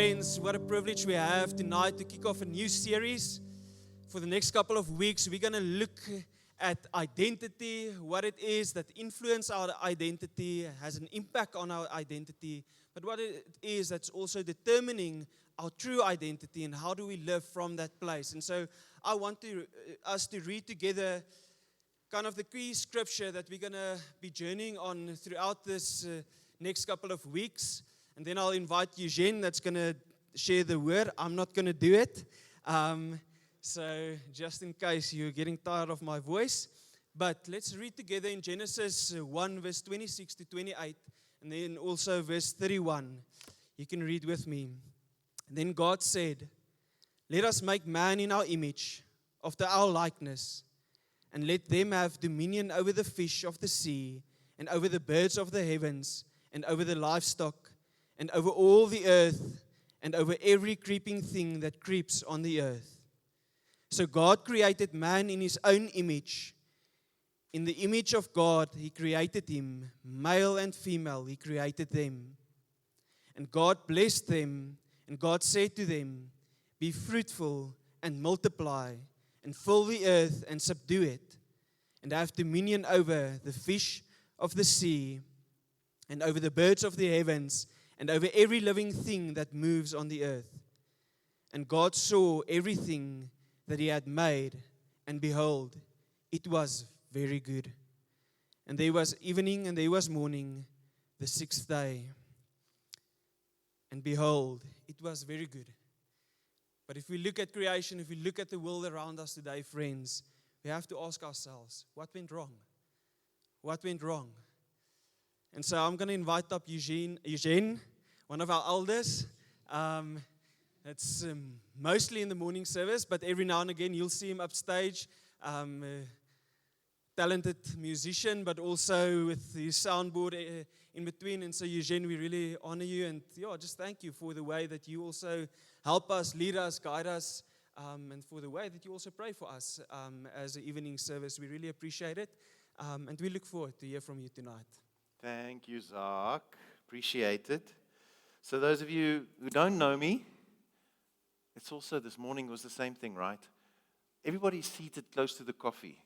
friends, what a privilege we have tonight to kick off a new series. For the next couple of weeks, we're going to look at identity, what it is that influences our identity, has an impact on our identity, but what it is that's also determining our true identity and how do we live from that place. And so I want us to read together kind of the key scripture that we're going to be journeying on throughout this next couple of weeks. And then I'll invite Eugene that's going to share the word. I'm not going to do it. So just in case you're getting tired of my voice. But let's read together in Genesis 1 verse 26 to 28. And then also verse 31. You can read with me. And then God said, "Let us make man in our image, after our likeness, and let them have dominion over the fish of the sea, and over the birds of the heavens, and over the livestock, and over all the earth, and over every creeping thing that creeps on the earth." So God created man in His own image. In the image of God, He created him. Male and female, He created them. And God blessed them, and God said to them, "Be fruitful and multiply, and fill the earth and subdue it, and have dominion over the fish of the sea, and over the birds of the heavens, and over every living thing that moves on the earth." And God saw everything that He had made, and behold, it was very good. And there was evening and there was morning, the sixth day. And behold, it was very good. But if we look at creation, if we look at the world around us today, friends, we have to ask ourselves, what went wrong? What went wrong? And so I'm going to invite up Eugene, one of our elders. It's mostly in the morning service, but every now and again you'll see him upstage. Talented musician, but also with his soundboard in between. And so Eugene, we really honor you, and just thank you for the way that you also help us, lead us, guide us, and for the way that you also pray for us as an evening service. We really appreciate it, and we look forward to hear from you tonight. Thank you, Zach. Appreciate it. So those of you who don't know me, it's also this morning was the same thing, right? Everybody's seated close to the coffee.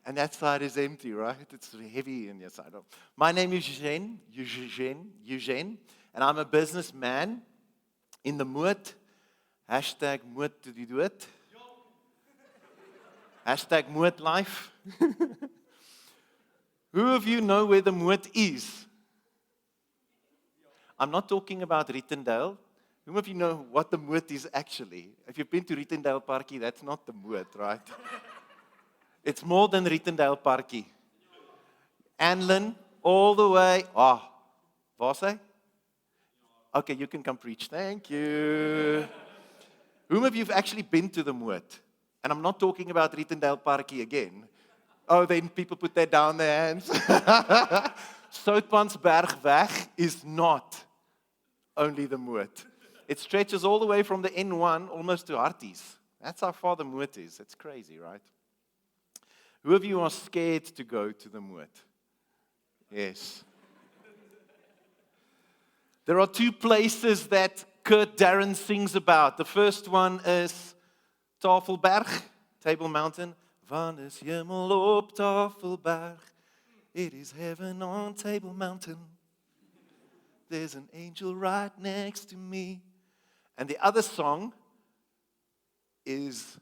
And that side is empty, right? It's heavy in your side. My name is Eugene, and I'm a businessman in the moed. Hashtag moed to die dood. Hashtag moed life. Who of you know where the moed is? I'm not talking about Rittendale. Who of you know what the moed is actually? If you've been to Rittendale Parkie, that's not the moed, right? It's more than Rittendale Parkie. Anlin, all the way. Waar sy? Okay, you can come preach. Thank you. Whom of you have actually been to the moed? And I'm not talking about Rittendale Parkie again. Oh, then people put that down their hands. Soutpansbergweg is not only the moed. It stretches all the way from the N1 almost to Harties. That's how far the moed is. It's crazy, right? Who of you are scared to go to the moed? Yes. There are two places that Kurt Darren sings about. The first one is Tafelberg, Table Mountain. Van is hemel op Tafelberg. It is heaven on Table Mountain. There's an angel right next to me. And the other song is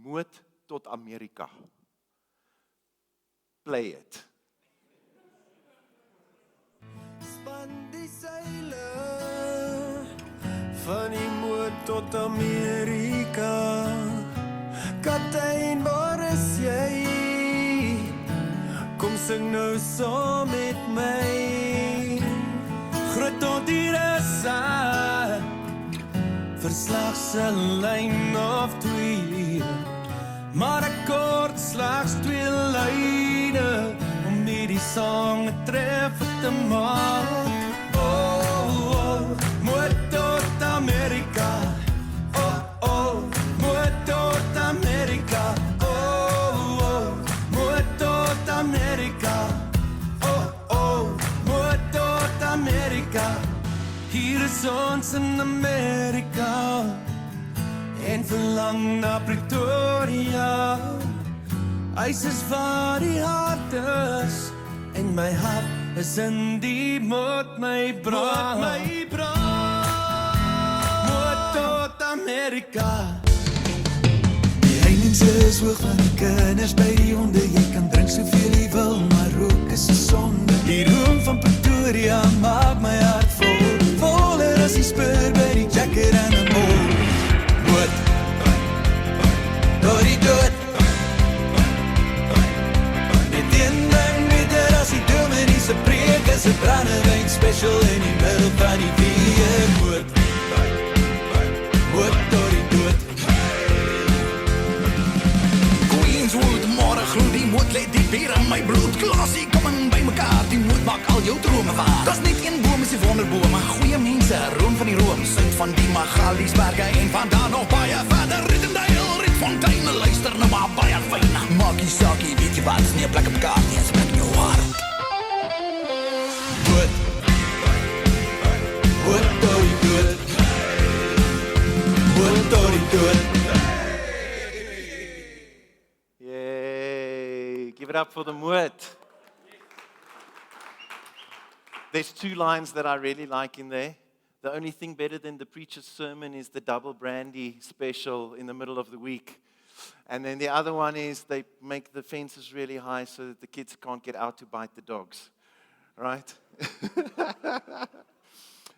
Moed tot Amerika. Play it. Span die seile van die moed tot Amerika. Kaptein, waar is jy? Kom sing nou saam met my. Groot tot die resa, verslag se lyn of twee. Maar ek kort slegs twee lyne om die sang 'n treffer te maak. Moed tot Amerika. Moed tot Amerika. Moed tot Amerika. Moed tot Amerika. Hier is tans in Amerika en verlang na Pretoria. Huis is waar die hart is en my hart is in die moed my braai. Moed tot Amerika. Die heininge is hoog van die kinders by die honde. Jy kan drink soveel jy wil, maar rook is 'n sonde. Die roem van Pretoria maak my hart vol. Voller as die spur by die Jacket en 'n mol. Moed tot die dood. Net een ding beter as die dominee se preek is 'n brandewyn special in die middel van die week. Moed tot die dood. Queenswood, môre gloed die moed, let die bier in my bloed. Klasie, kom in by mekaar, die moed maak al jou drome waar. Das net een boom is die wonderboom, maar goeie mense, room van die room, suid van die Magaliesberge en van daar nog baie verder. Rittendale, Rietfontein, luister nou maar baie fyn. Maakie saakie, weet jy wat, is nie 'n plek op kaart nie, is 'n plek in jou hart. Moed tot die dood. Moed tot die dood. Yay! Give it up for the moed. There's 2 lines that I really like in there. The only thing better than the preacher's sermon is the double brandy special in the middle of the week. And then the other one is they make the fences really high so that the kids can't get out to bite the dogs. Right?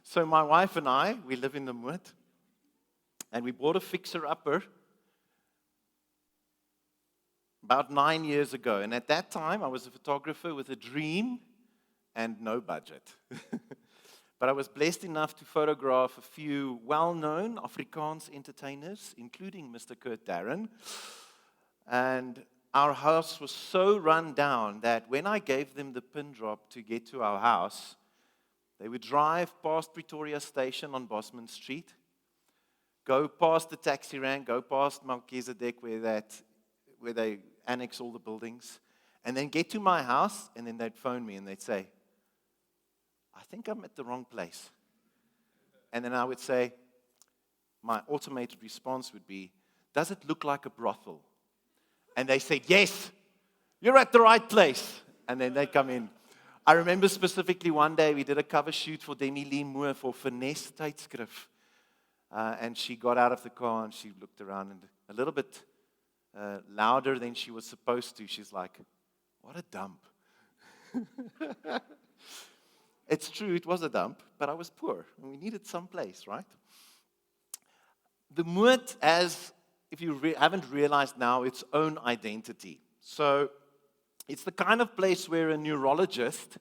So my wife and I, we live in the Moed. And we bought a fixer-upper about 9 years ago. And at that time, I was a photographer with a dream and no budget. But I was blessed enough to photograph a few well-known Afrikaans entertainers, including Mr. Kurt Darren. And our house was so run down that when I gave them the pin drop to get to our house, they would drive past Pretoria Station on Bosman Street, go past the taxi rank, go past Melchizedek where they annex all the buildings, and then get to my house, and then they'd phone me and they'd say, I think I'm at the wrong place. And then I would say, my automated response would be, does it look like a brothel? And they said, yes, you're at the right place. And then they'd come in. I remember specifically one day we did a cover shoot for Demi Lee Moore for Finesse Tydskrif. And she got out of the car and she looked around and a little bit louder than she was supposed to. She's like, what a dump. It's true, it was a dump, but I was poor and we needed some place, right? The Moed has, if you haven't realized now, its own identity. So it's the kind of place where a neurologist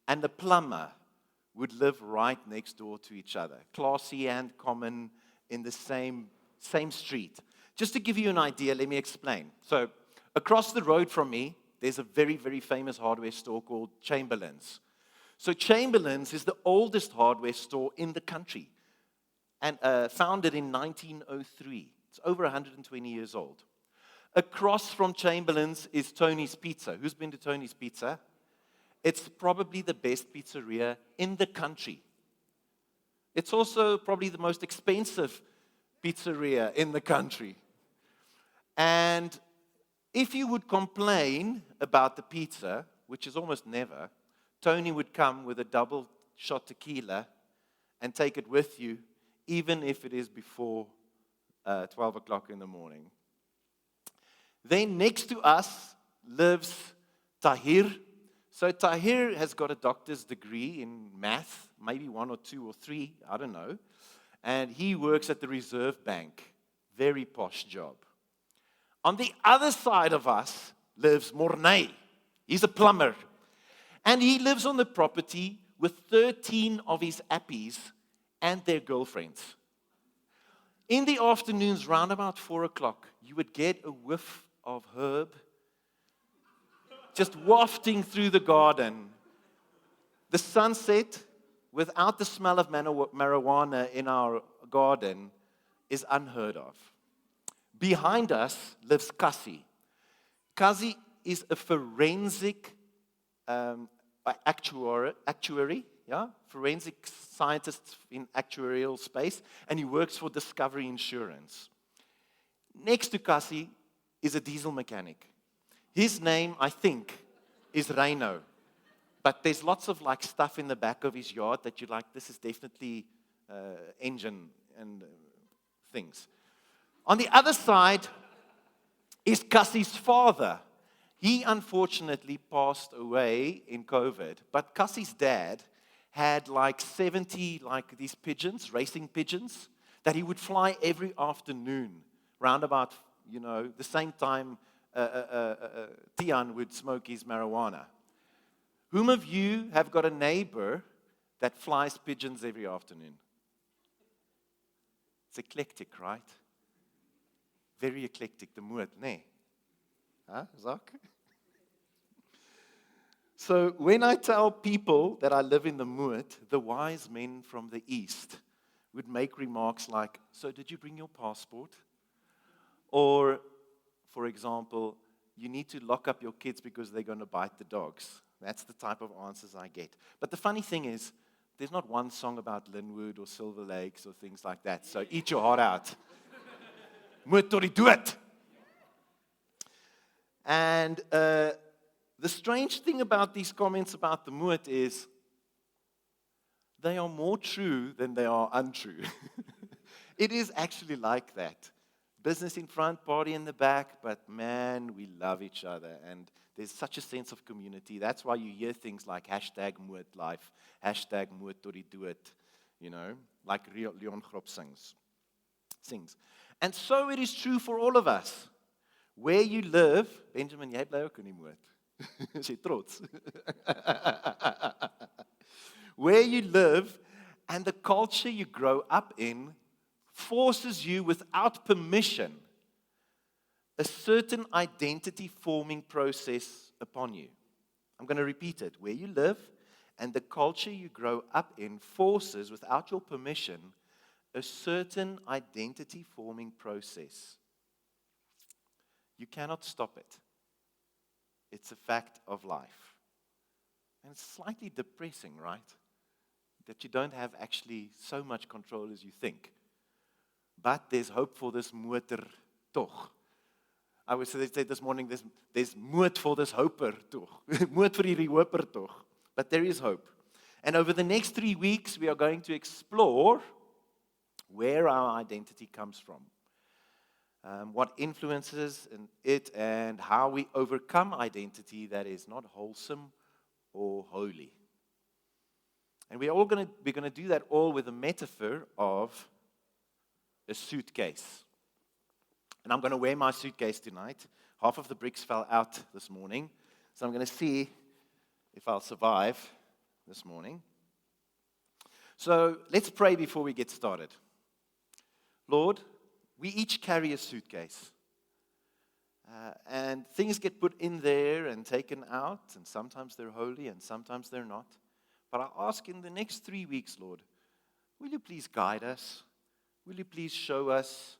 and a plumber would live right next door to each other, classy and common in the same street. Just to give you an idea, let me explain. So across the road from me, there's a very, very famous hardware store called Chamberlain's. So Chamberlain's is the oldest hardware store in the country and founded in 1903. It's over 120 years old. Across from Chamberlain's is Tony's Pizza. Who's been to Tony's Pizza? It's probably the best pizzeria in the country. It's also probably the most expensive pizzeria in the country. And if you would complain about the pizza, which is almost never, Tony would come with a double shot tequila and take it with you, even if it is before 12 o'clock in the morning. Then next to us lives Tahir. So Tahir has got a doctor's degree in math, maybe 1 or 2 or 3, I don't know. And he works at the Reserve Bank. Very posh job. On the other side of us lives Mornay. He's a plumber. And he lives on the property with 13 of his appies and their girlfriends. In the afternoons, round about 4 o'clock, you would get a whiff of herb just wafting through the garden. The sunset, without the smell of marijuana in our garden, is unheard of. Behind us lives Kasi. Kasi is a forensic actuary. yeah, forensic scientist in actuarial space, and he works for Discovery Insurance. Next to Cassie is a diesel mechanic. His name, I think, is Reino. But there's lots of like stuff in the back of his yard that you're like, this is definitely engine and things. On the other side is Cassie's father. He unfortunately passed away in COVID, but Cassie's dad had like 70 like these pigeons, racing pigeons, that he would fly every afternoon, round about, the same time Tian would smoke his marijuana. Whom of you have got a neighbor that flies pigeons every afternoon? It's eclectic, right? Very eclectic, the moed, nee? Huh, Zak? So when I tell people that I live in the moed, the wise men from the east would make remarks like, so did you bring your passport? Or, for example, you need to lock up your kids because they're going to bite the dogs. That's the type of answers I get. But the funny thing is, there's not one song about Linwood or Silver Lakes or things like that. So eat your heart out. Moet tot die dood. And the strange thing about these comments about the moed is they are more true than they are untrue. It is actually like that. Business in front, party in the back, but man, we love each other. And there's such a sense of community. That's why you hear things like #MoedLife, #Moed tot die dood, like Leon Grob sings. And so it is true for all of us. Where you live, Benjamin, jy bly ook in die moed. Is jy trots? Where you live and the culture you grow up in forces you without permission a certain identity-forming process upon you. I'm going to repeat it. Where you live and the culture you grow up in forces, without your permission, a certain identity-forming process. You cannot stop it. It's a fact of life. And it's slightly depressing, right? That you don't have actually so much control as you think. But there's hope for this motor toch. I was say this morning, there's moed for this hoper toch. Moed vir hierdie hoper toch. But there is hope. And over the next 3 weeks, we are going to explore where our identity comes from. What influences it and how we overcome identity that is not wholesome or holy. And we're going to do that all with a metaphor of a suitcase. And I'm going to wear my suitcase tonight. Half of the bricks fell out this morning. So I'm going to see if I'll survive this morning. So let's pray before we get started. Lord, we each carry a suitcase. And things get put in there and taken out. And sometimes they're holy and sometimes they're not. But I ask in the next 3 weeks, Lord, will you please guide us? Will you please show us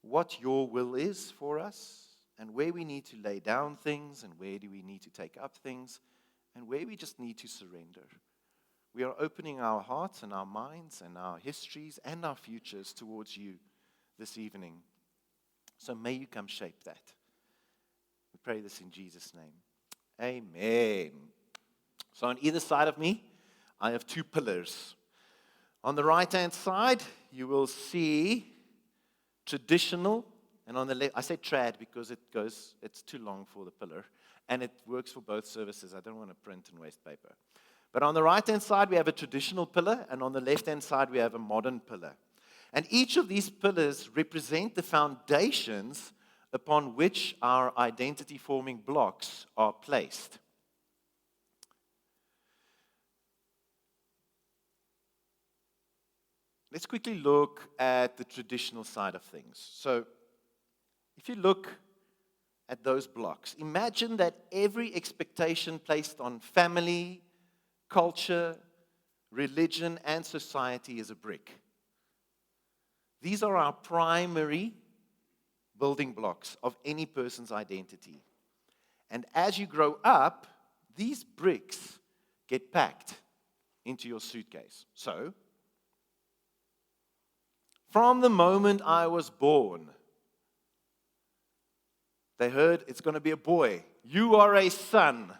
what your will is for us and where we need to lay down things and where do we need to take up things and where we just need to surrender. We are opening our hearts and our minds and our histories and our futures towards you this evening. So may you come shape that. We pray this in Jesus' name. Amen. So on either side of me, I have 2 pillars. On the right-hand side, you will see traditional, and on the left, I say trad because it's too long for the pillar, and it works for both services. I don't want to print and waste paper. But on the right-hand side, we have a traditional pillar, and on the left-hand side, we have a modern pillar. And each of these pillars represent the foundations upon which our identity-forming blocks are placed. Let's quickly look at the traditional side of things. So, if you look at those blocks, imagine that every expectation placed on family, culture, religion, and society is a brick. These are our primary building blocks of any person's identity. And as you grow up, these bricks get packed. into your suitcase. So, from the moment I was born, they heard it's going to be a boy. You are a son.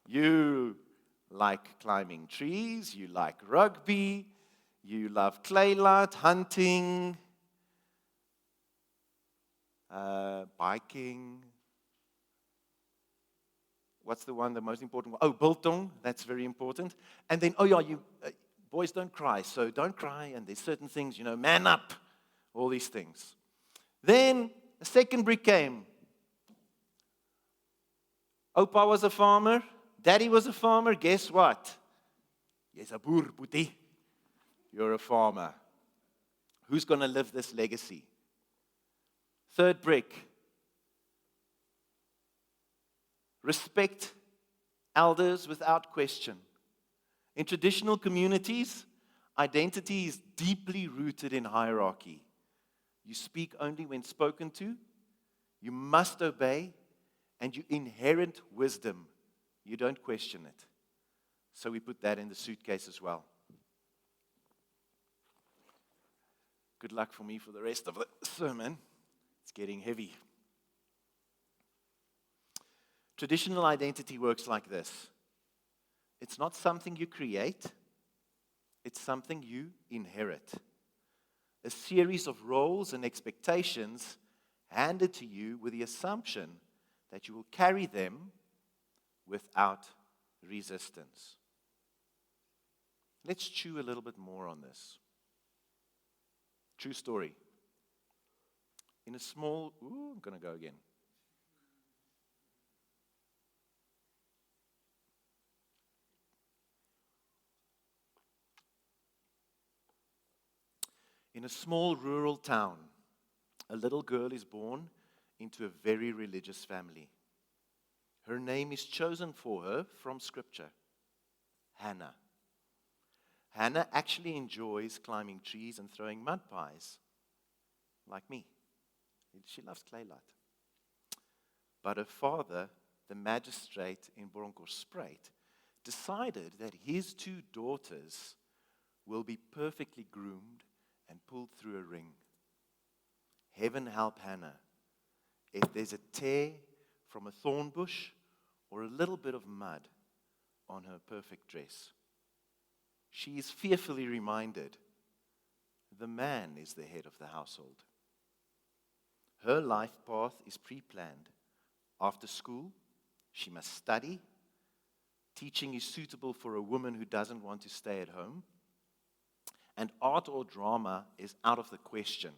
You like climbing trees, you like rugby, you love clay light, hunting, biking. What's the one, the most important one? Oh, biltong, that's very important. And then, oh yeah, you boys don't cry, so don't cry, and there's certain things, man up, all these things. Then a second brick came. Opa was a farmer, Daddy was a farmer, guess what? Jy's 'n boer, boetie. You're a farmer. Who's going to live this legacy? Third brick. Respect elders without question. In traditional communities, identity is deeply rooted in hierarchy. You speak only when spoken to, you must obey, and you inherit wisdom. You don't question it. So we put that in the suitcase as well. Good luck for me for the rest of the sermon. It's getting heavy. Traditional identity works like this. It's not something you create. It's something you inherit. A series of roles and expectations handed to you with the assumption that you will carry them without resistance. Let's chew a little bit more on this. True story. I'm going to go again. In a small rural town, a little girl is born into a very religious family. Her name is chosen for her from Scripture, Hannah. Hannah actually enjoys climbing trees and throwing mud pies, like me. She loves clay light. But her father, the magistrate in Bronkhorstspruit, decided that his two daughters will be perfectly groomed and pulled through a ring. Heaven help Hannah if there's a tear from a thorn bush or a little bit of mud on her perfect dress. She is fearfully reminded the man is the head of the household. Her life path is pre-planned. After school, she must study. Teaching is suitable for a woman who doesn't want to stay at home. And art or drama is out of the question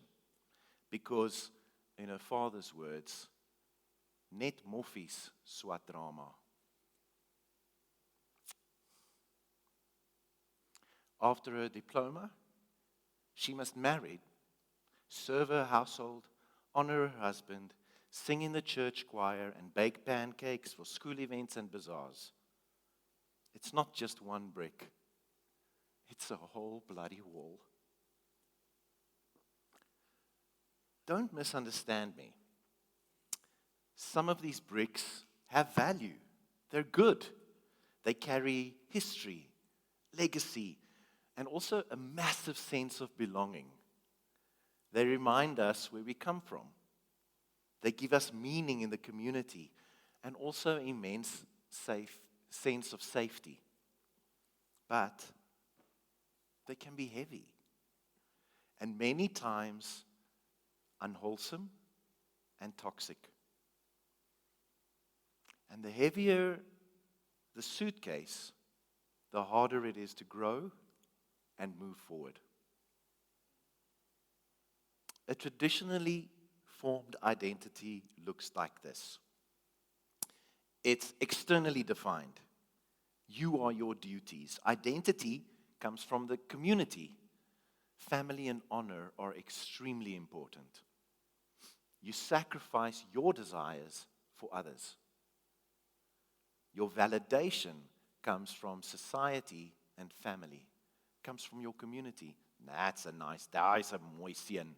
because, in her father's words, net moffies swat drama. After her diploma, she must marry, serve her household, honor her husband, sing in the church choir, and bake pancakes for school events and bazaars. It's not just one brick. It's a whole bloody wall. Don't misunderstand me. Some of these bricks have value. They're good. They carry history, legacy, and also a massive sense of belonging. They remind us where we come from. They give us meaning in the community and also immense sense of safety. But they can be heavy and many times unwholesome and toxic. And the heavier the suitcase, the harder it is to grow and move forward. A traditionally formed identity looks like this. It's externally defined. You are your duties. Identity comes from the community. Family and honor are extremely important. You sacrifice your desires for others. Your validation comes from society and family. Comes from your community. That's a nice, daai's 'n mooi seun.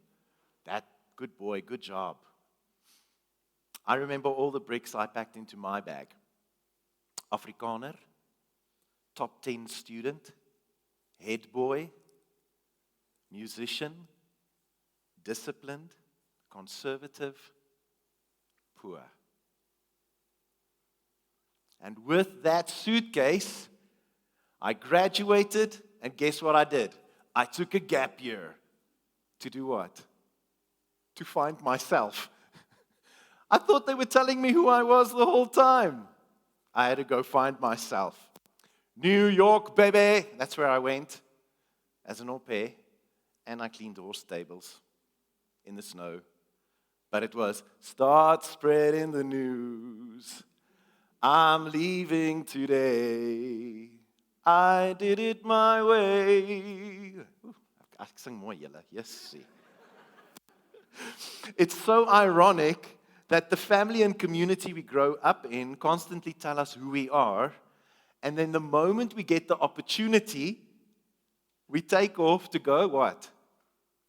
That good boy, good job. I remember all the bricks I packed into my bag. Afrikaner, top 10 student, head boy, musician, disciplined, conservative, poor. And with that suitcase, I graduated, and guess what I did? I took a gap year. To do what? To find myself. I thought they were telling me who I was the whole time. I had to go find myself. New York, baby. That's where I went as an au pair. And I cleaned horse stables in the snow. But it was, start spreading the news. I'm leaving today. I did it my way. Ek sing mooi julle. Yes. It's so ironic that the family and community we grow up in constantly tell us who we are, and then the moment we get the opportunity, we take off to go what?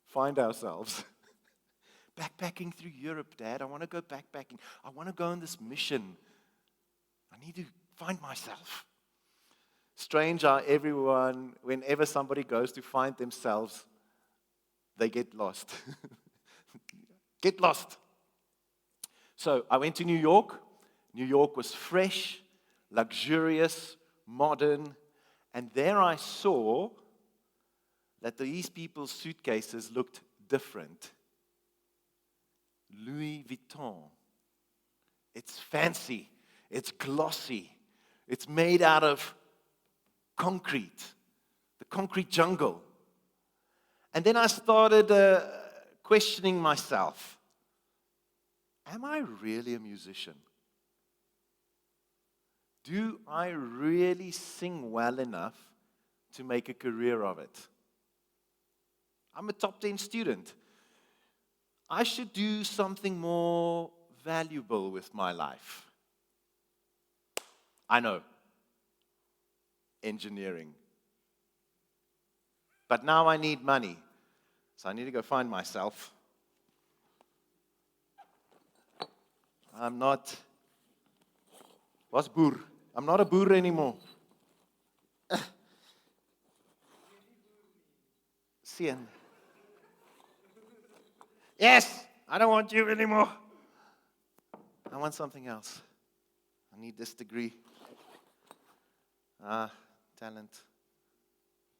Find ourselves. Backpacking through Europe, Dad. I want to go backpacking. I want to go on this mission. I need to find myself. Strange how everyone, whenever somebody goes to find themselves, they get lost. Get lost. So I went to New York. New York was fresh, luxurious, modern, and there I saw that these people's suitcases looked different. Louis Vuitton. It's fancy. It's glossy. It's made out of concrete, the concrete jungle. And then I started questioning myself. Am I really a musician? Do I really sing well enough to make a career of it? I'm a top 10 student. I should do something more valuable with my life. I know. Engineering. But now I need money. So I need to go find myself. I'm not. What's boer? I'm not a boer anymore. Seun. Yes, I don't want you anymore. I want something else. I need this degree. Talent.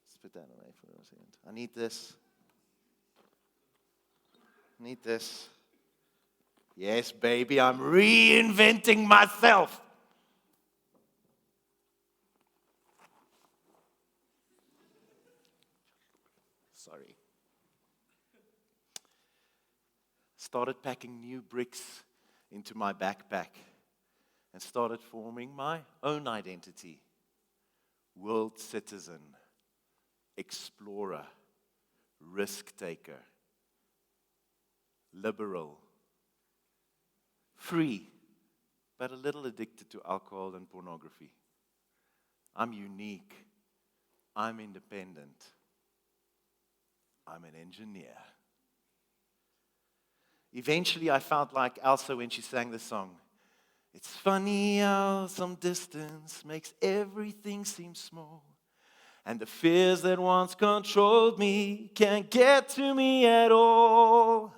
Let's put that away for a second. I need this. I need this. Yes, baby, I'm reinventing myself. Sorry. Started packing new bricks into my backpack and started forming my own identity. World citizen, explorer, risk taker, liberal, free, but a little addicted to alcohol and pornography. I'm unique. I'm independent. I'm an engineer. Eventually, I felt like Elsa when she sang the song. It's funny how some distance makes everything seem small. And the fears that once controlled me can't get to me at all.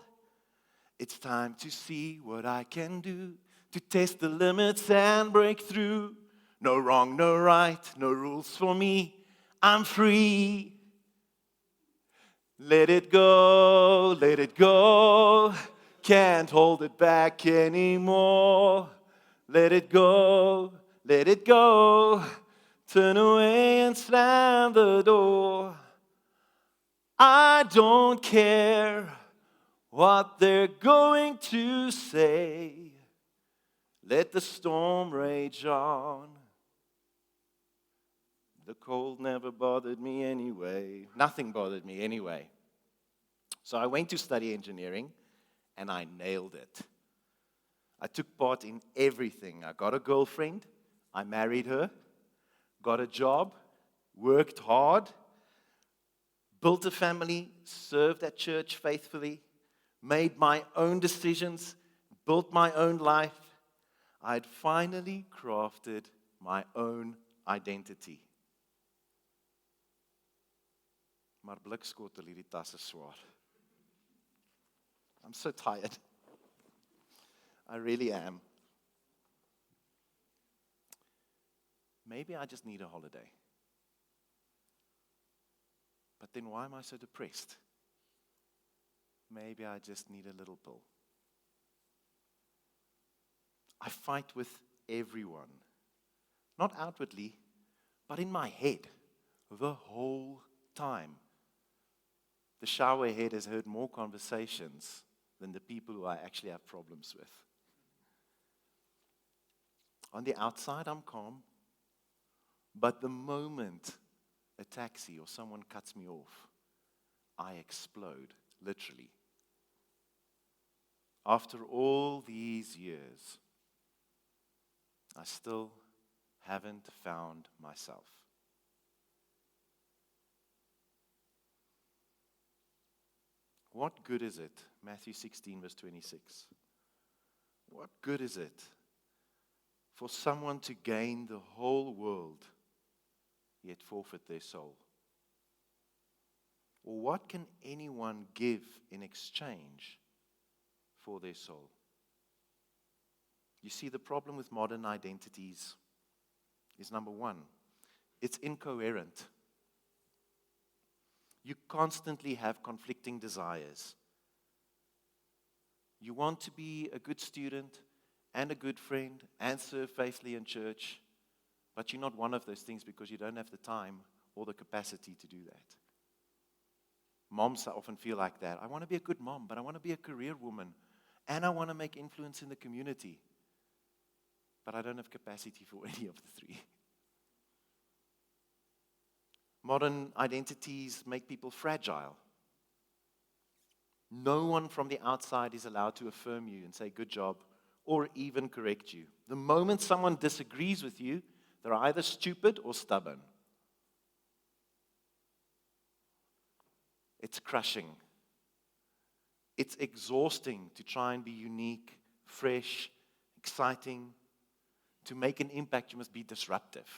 It's time to see what I can do, to test the limits and break through. No wrong, no right, no rules for me. I'm free. Let it go, let it go. Can't hold it back anymore. Let it go, let it go. Turn away and slam the door. I don't care what they're going to say. Let the storm rage on. The cold never bothered me anyway. Nothing bothered me anyway. So I went to study engineering, and I nailed it. I took part in everything. I got a girlfriend. I married her. Got a job. Worked hard. Built a family. Served at church faithfully. Made my own decisions. Built my own life. I had finally crafted my own identity. Maar blikskotel hierdie tas is swaar. I'm so tired. I really am. Maybe I just need a holiday. But then why am I so depressed? Maybe I just need a little pill. I fight with everyone. Not outwardly, but in my head. The whole time. The shower head has heard more conversations than the people who I actually have problems with. On the outside, I'm calm. But the moment a taxi or someone cuts me off, I explode, literally. After all these years, I still haven't found myself. What good is it? Matthew 16, verse 26. What good is it for someone to gain the whole world, yet forfeit their soul? Or what can anyone give in exchange for their soul? You see, the problem with modern identities is, number one, it's incoherent. You constantly have conflicting desires. You want to be a good student and a good friend and serve faithfully in church, but you're not one of those things because you don't have the time or the capacity to do that. Moms often feel like that. I want to be a good mom, but I want to be a career woman, and I want to make influence in the community, but I don't have capacity for any of the three. Modern identities make people fragile. No one from the outside is allowed to affirm you and say, good job, or even correct you. The moment someone disagrees with you, they're either stupid or stubborn. It's crushing. It's exhausting to try and be unique, fresh, exciting. To make an impact, you must be disruptive.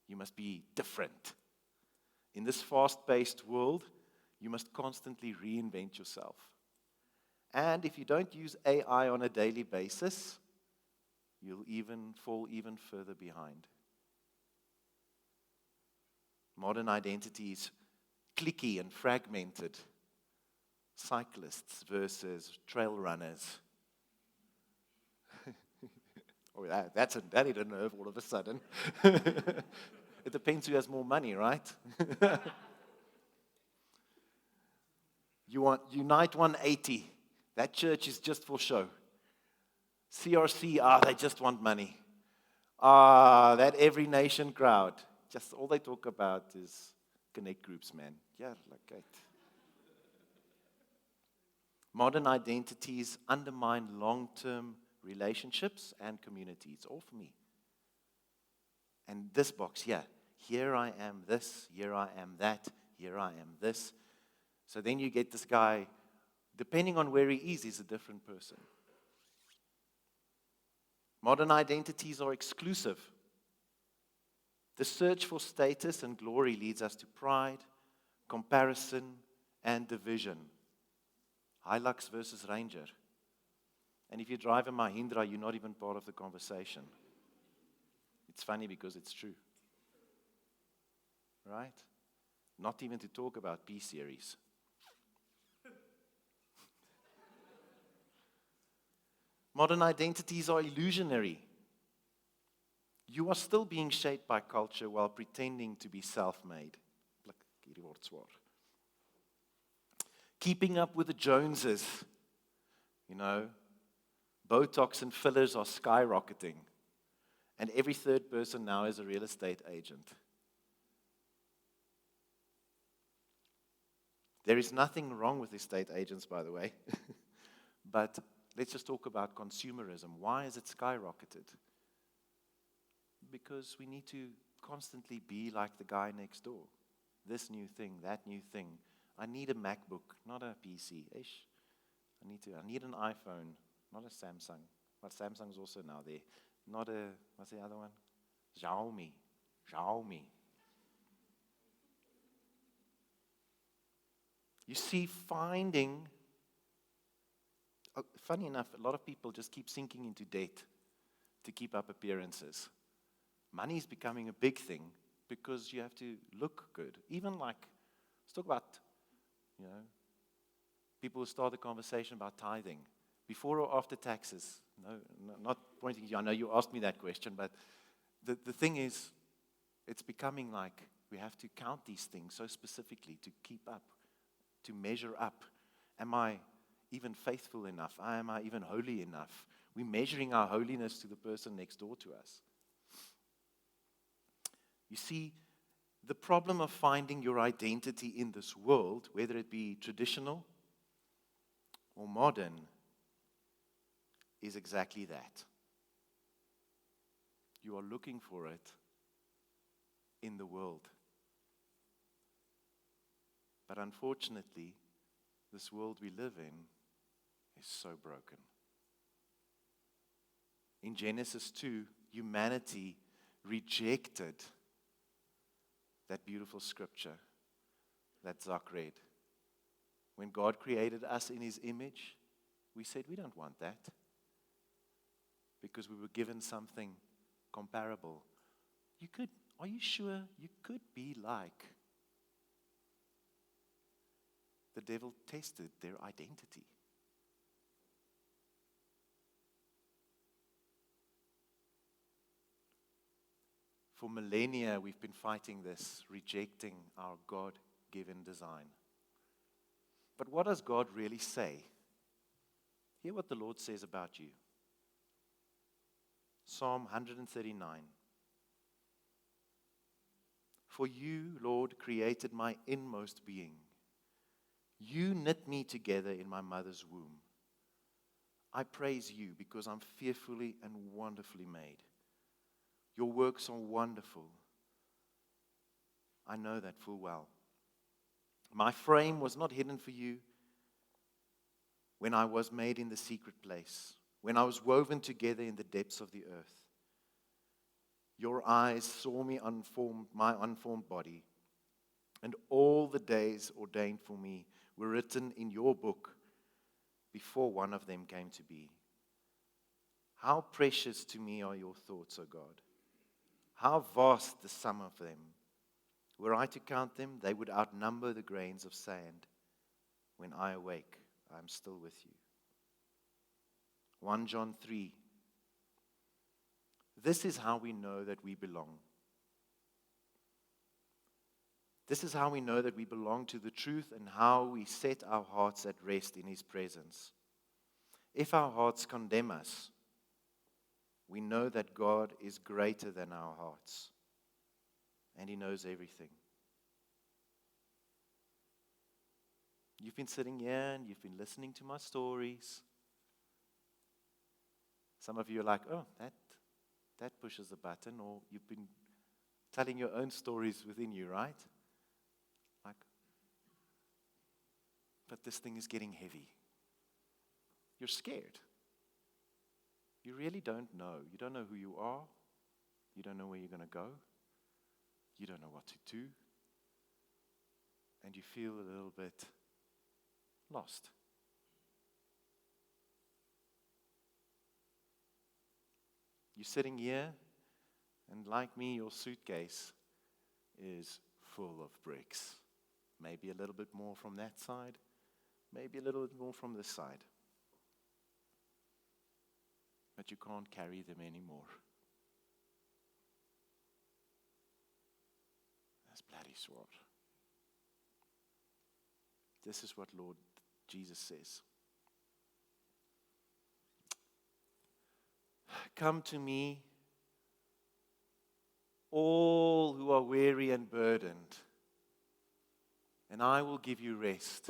You must be different. In this fast-paced world, you must constantly reinvent yourself. And if you don't use AI on a daily basis, you'll fall even further behind. Modern identity is cliquey and fragmented. Cyclists versus trail runners. Oh, that hit a nerve all of a sudden. It depends who has more money, right? You want Unite 180. That church is just for show. CRC, they just want money. That Every Nation crowd. Just all they talk about is connect groups, man. Yeah, like that. Modern identities undermine long-term relationships and communities, all for me. And this box here I am this, here I am that, here I am this. So then you get this guy, depending on where he is, he's a different person. Modern identities are exclusive. The search for status and glory leads us to pride, comparison, and division. Hilux versus Ranger. And if you drive a Mahindra, you're not even part of the conversation. It's funny because it's true. Right? Not even to talk about P-Series. Modern identities are illusionary. You are still being shaped by culture while pretending to be self-made. Keeping up with the Joneses. Botox and fillers are skyrocketing. And every third person now is a real estate agent. There is nothing wrong with estate agents, by the way. But let's just talk about consumerism. Why is it skyrocketed? Because we need to constantly be like the guy next door. This new thing, that new thing. I need a MacBook, not a PC. I need an iPhone, not a Samsung. But Samsung's also now there. Not a, what's the other one? Xiaomi. You see, funny enough, a lot of people just keep sinking into debt to keep up appearances. Money is becoming a big thing because you have to look good. Even like, let's talk about, people who start the conversation about tithing. Before or after taxes? No, not pointing at you. I know you asked me that question, but the thing is, it's becoming like we have to count these things so specifically to keep up, to measure up. Am I even faithful enough? Am I even holy enough? We're measuring our holiness to the person next door to us. You see, the problem of finding your identity in this world, whether it be traditional or modern, is exactly that. You are looking for it in the world. But unfortunately, this world we live in is so broken. In Genesis 2, humanity rejected that beautiful scripture that Zach read. When God created us in His image, we said, we don't want that. Because we were given something comparable. Are you sure you could be like? The devil tested their identity. For millennia, we've been fighting this, rejecting our God-given design. But what does God really say? Hear what the Lord says about you. Psalm 139. For you, Lord, created my inmost being. You knit me together in my mother's womb. I praise you because I'm fearfully and wonderfully made. Your works are wonderful. I know that full well. My frame was not hidden for you when I was made in the secret place, when I was woven together in the depths of the earth. Your eyes saw me unformed, my unformed body, and all the days ordained for me were written in your book before one of them came to be. How precious to me are your thoughts, O God. How vast the sum of them. Were I to count them, they would outnumber the grains of sand. When I awake, I am still with you. 1 John 3. This is how we know that we belong. This is how we know that we belong to the truth and how we set our hearts at rest in His presence. If our hearts condemn us, we know that God is greater than our hearts, and He knows everything. You've been sitting here and you've been listening to my stories. Some of you are like, oh, that pushes a button, or you've been telling your own stories within you, right? Like, but this thing is getting heavy. You're scared. You really don't know. You don't know who you are. You don't know where you're going to go. You don't know what to do. And you feel a little bit lost. You're sitting here, and like me, your suitcase is full of bricks. Maybe a little bit more from that side, maybe a little bit more from this side. But you can't carry them anymore. That's bloody sword. This is what Lord Jesus says. Come to me, all who are weary and burdened, and I will give you rest.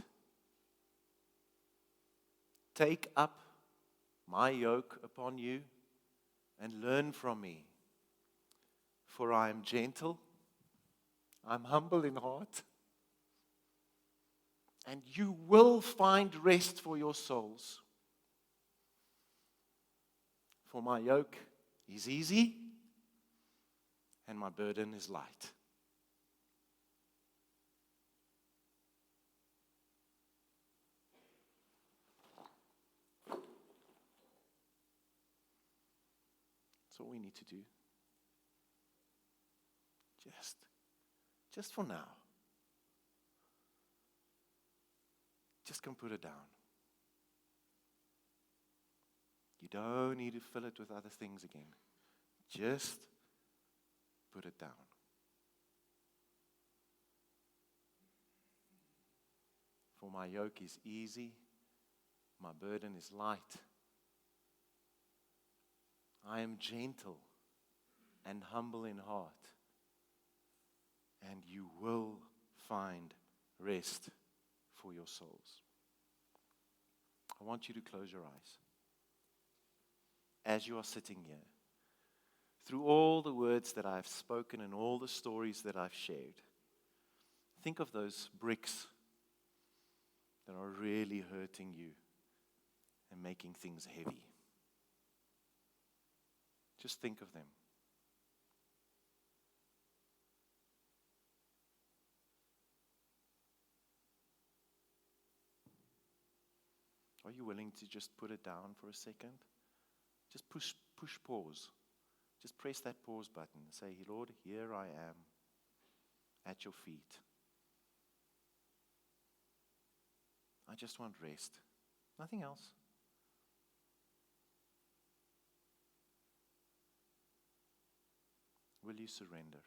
Take up my yoke upon you and learn from me, for I am gentle, I'm humble in heart, and you will find rest for your souls. For my yoke is easy and my burden is light. all we need to do. Just for now. Just come put it down. You don't need to fill it with other things again. Just put it down. For my yoke is easy, my burden is light. I am gentle and humble in heart, and you will find rest for your souls. I want you to close your eyes. As you are sitting here, through all the words that I've spoken and all the stories that I've shared, think of those bricks that are really hurting you and making things heavy. Just think of them. Are you willing to just put it down for a second? Just push pause. Just press that pause button. Say, Lord, here I am at your feet. I just want rest. Nothing else. Will you surrender?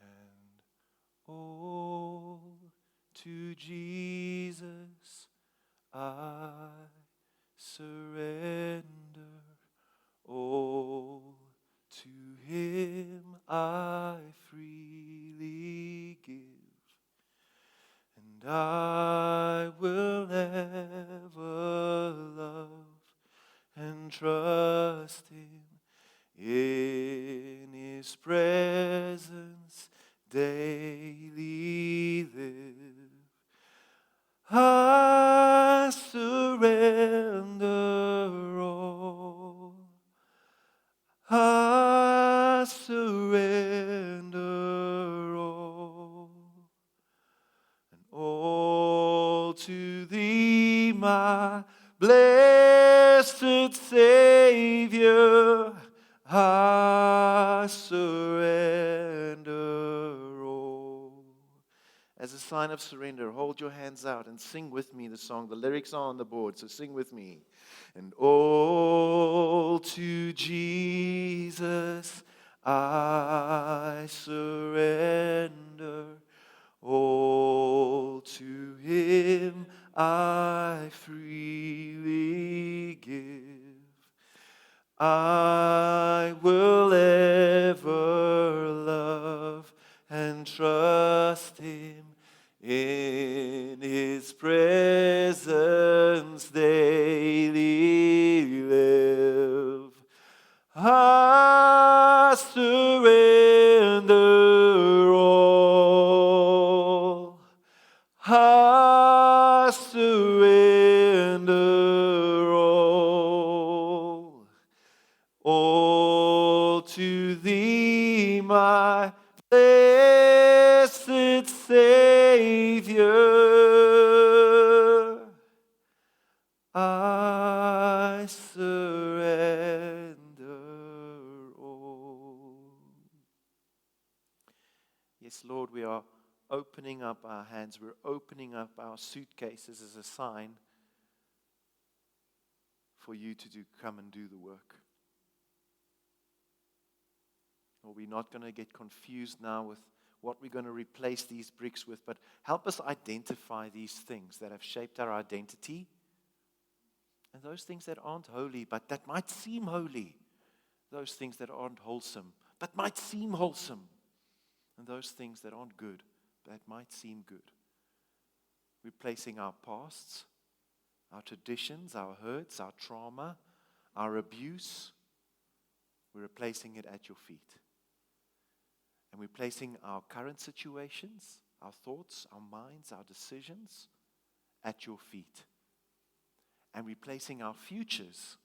And all to Jesus I surrender. All to Him I freely give. And I will ever love and trust Him in His presence daily live. I surrender all. I surrender all. And all to Thee, my blessed Savior, I surrender all. As a sign of surrender, hold your hands out and sing with me the song. The lyrics are on the board, so sing with me. And all to Jesus I surrender. All to Him I freely give. I will ever love and trust Him in His presence daily live. I surrender all. I surrender all. All to Thee, my blessed Savior, I surrender all. Yes, Lord, we are opening up our hands. We're opening up our suitcases as a sign for you to come and do the work. Or we're not going to get confused now with what we're going to replace these bricks with, but help us identify these things that have shaped our identity and those things that aren't holy, but that might seem holy. Those things that aren't wholesome, but might seem wholesome. And those things that aren't good, that might seem good. Replacing our pasts, our traditions, our hurts, our trauma, our abuse. We're replacing it at your feet. And we're placing our current situations, our thoughts, our minds, our decisions at your feet. And we're placing our futures,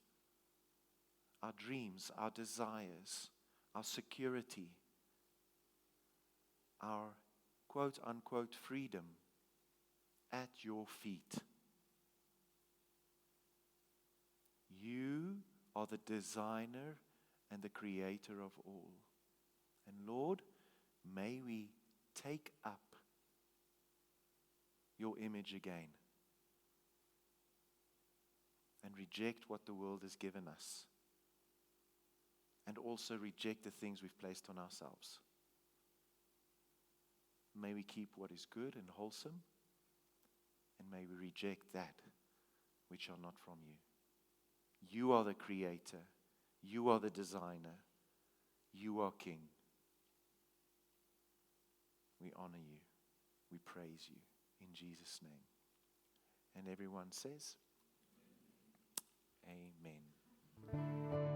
our dreams, our desires, our security, our quote-unquote freedom at your feet. are the designer and the creator of all. And Lord, may we take up your image again and reject what the world has given us, and also reject the things we've placed on ourselves. May we keep what is good and wholesome, and may we reject that which are not from you. You are the creator. You are the designer. You are King. We honor you. We praise you in Jesus' name. And everyone says, Amen.